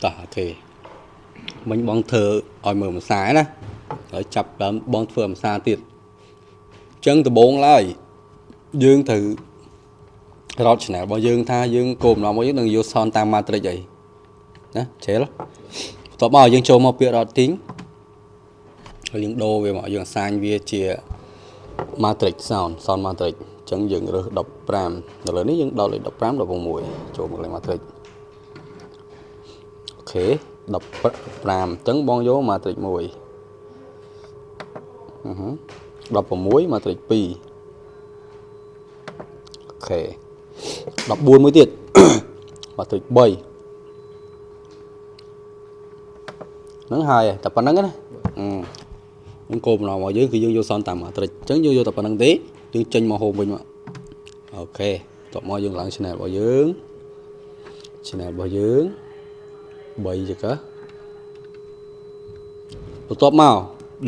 តោះអូខេមិញបងធ្វើឲ្យមើលម្សាណាហើយចាប់ដើមបងធ្វើម្សាទៀតចឹងដំបងឡើយយើងត្រូវរត់ channel របស់យើងថាយើងគោលបំណងរបស់យើងនឹងយកសនតាម matrix អីណាជេលបន្ទាប់មកយើងចូលមកពាក្យ routing ហើយយើងដូរវាមកយើង assign វាជា matrix sound matrix ចឹងយើងរើស15ឥឡូវនេះយើងដោតលេខ15 16ចូលមកលេខ matrix អូខេ15អញ្ចឹងបងយក matrix 1 16 matrix 2 អូខេ14មួយទៀត matrix 3ហ្នឹងហើយតែប៉ុណ្្នឹងណាយើងគោលបំណងរបស់យើងគឺយើងយកសនតាម matrix អញ្ចឹងយើងយកតែប៉ុណ្្នឹងទេយើងចេញមក home វិញមកអូខេតោះមកយើងឡើង channel របស់យើង 3ចឹងបន្ទាប់មក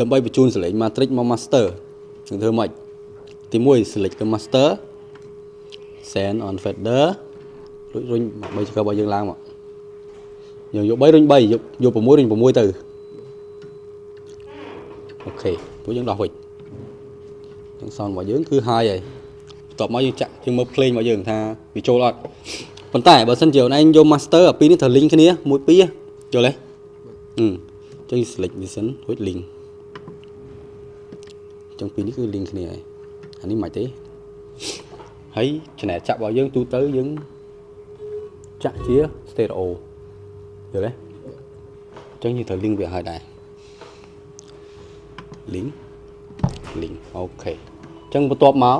ដើម្បីបញ្ជូនសលេង matrix មក master យើងធ្វើម៉េចទី1 select ទៅ master send on fader រុញ3ចក្របរបស់យើងឡើងមកយើងយក3រុញ3យក6រុញ6ទៅអូខេពួកយើងដោះវិញទាំងសនរបស់យើងគឺហើយហើយបន្ទាប់មកយើងចាក់យើងមើល play របស់យើងថាវាចូលអត់ប៉ុន្តែបើសិនជាអូនឯងយក master អាពីរនេះត្រូវ link គ្នា1 2យល់ទេចឹង select វាសិនរួច link ចឹងពីរនេះគឺ link គ្នាហើយអានេះមិនទេហើយ channel ចាក់របស់យើងទូទៅយើងចាក់ជា stereo យល់ទេចឹងយើងត្រូវ link វាឲ្យដែរ link អូខេចឹងបន្ទាប់មក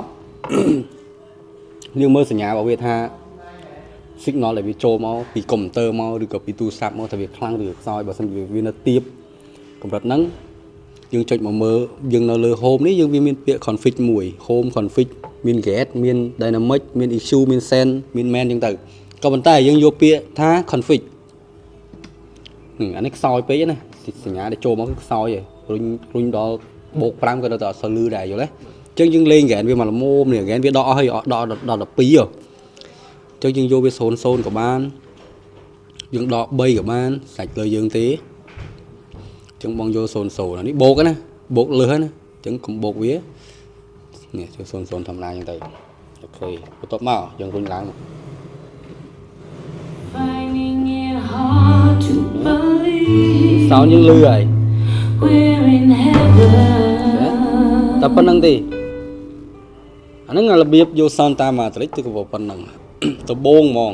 យើងមើលសញ្ញារបស់វាថា signal ដែលវាចូលមកពី computer មកឬក៏ពីទូរស័ព្ទមកថាវាខ្លាំងឬខ្សោយបើសិនជាវានៅទាបកម្រិតហ្នឹងយើងចុចមកមើលយើងនៅលើ home នេះយើងវាមានពាក្យ config មួយ home config មាន get មាន dynamic មាន issue មាន send មាន man អញ្ចឹងទៅក៏ប៉ុន្តែយើងយកពាក្យថា config អានេះខ្សោយពេកណាសញ្ញាដែលចូលមកគឺខ្សោយហើយរុញដល់បូក5ក៏នៅតែអត់សូវលឺដែរយល់ទេអញ្ចឹងយើងលេង get វាមកល្មមនេះ get វាដកអស់ហើយដល់12ចឹងយើងយកវា0 0ក៏បានយើងដក3ក៏បានសាច់លើយើងទេចឹងបងយក0 0នេះបូកណាបូកលើហ្នឹងណាចឹងកុំបូកវានេះចូល0 0ធម្មតាចឹងទៅអូខេបន្ទាប់មកយើងរុញឡើងសោនយើងលឺហើយតែប៉ុណ្្នឹងទេអាហ្នឹងរបៀបយកសោនតាម matrix គឺក៏ប៉ុណ្្នឹងដំបូងហ្មង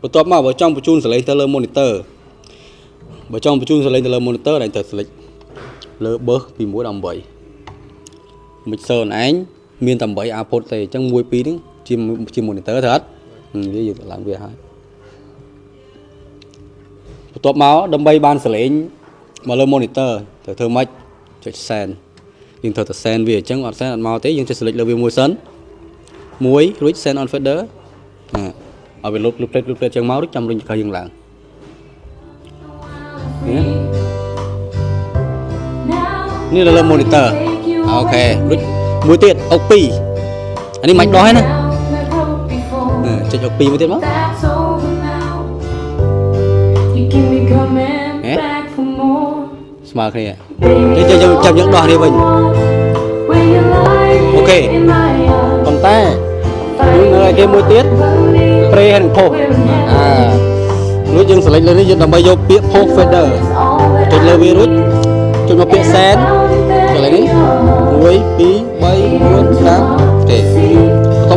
បន្ទាប់មកបើចង់បញ្ជូនសលេងទៅលើ monitor បើចង់បញ្ជូនសលេងទៅលើ monitor ដែលទៅ select លើ bus ពី1ដល់8 mixer ឯងមានតែ8 output ទេអញ្ចឹង1 2ហ្នឹងជា monitor ត្រូវអត់វាយើងឡើងវាហើយបន្ទាប់មកដើម្បីបានសលេងមកលើ monitor ត្រូវធ្វើម៉េចចុច send យើងត្រូវតែ send វាអញ្ចឹងអត់ send អត់មកទេយើងចុច select លើវាមួយសិន1រួច send on fader ឲ្យវាលុបលុបផ្លេតចឹងមករួចចាំរុញក្រោយយើងឡើងនេះលើ monitor អូខេរួចមួយទៀតអុក2អានេះមិនដោះទេណាចុចអុក2មួយទៀតមកស្មើគ្នាចាំយើងដោះនេះវិញអូខេប៉ុន្តែយើងនៅគេមួយទៀត pre ហើយនឹង post រួចយើង select លើនេះយើងដើម្បីយកពាក្យ post fader ចុចលើវារួចចុចមកពាក្យ send ចុចលើនេះ1 2 3 4 5អូខេបន្ទាប់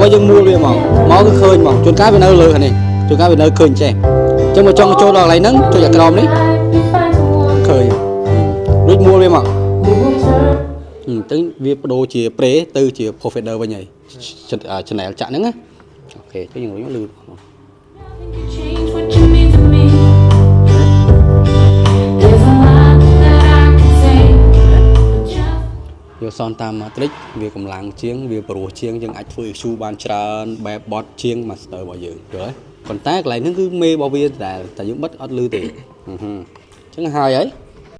មកយើងមួលវាមកគឺឃើញមកជួនកាលវានៅលើខាងនេះជួនកាលវានៅឃើញចេះអញ្ចឹងមកចង់ចូលដល់កន្លែងហ្នឹងចុចអាក្រោមនេះឃើញរួចមួលវាមកអញ្ចឹងវាបដូរជា pre ទៅជា post fader វិញហើយ channel ចាក់ហ្នឹងណាអូខេចុចយើងរុញលឺយកសនតាម matrix វាកម្លាំងជាងវាប្រុសជាងយើងអាចធ្វើ issue បានច្រើនបែប bot ជាង master របស់យើងយល់ទេប៉ុន្តែកន្លែងហ្នឹងគឺមេរបស់វាតែយើងបិទអត់លឺទេអញ្ចឹងហើយ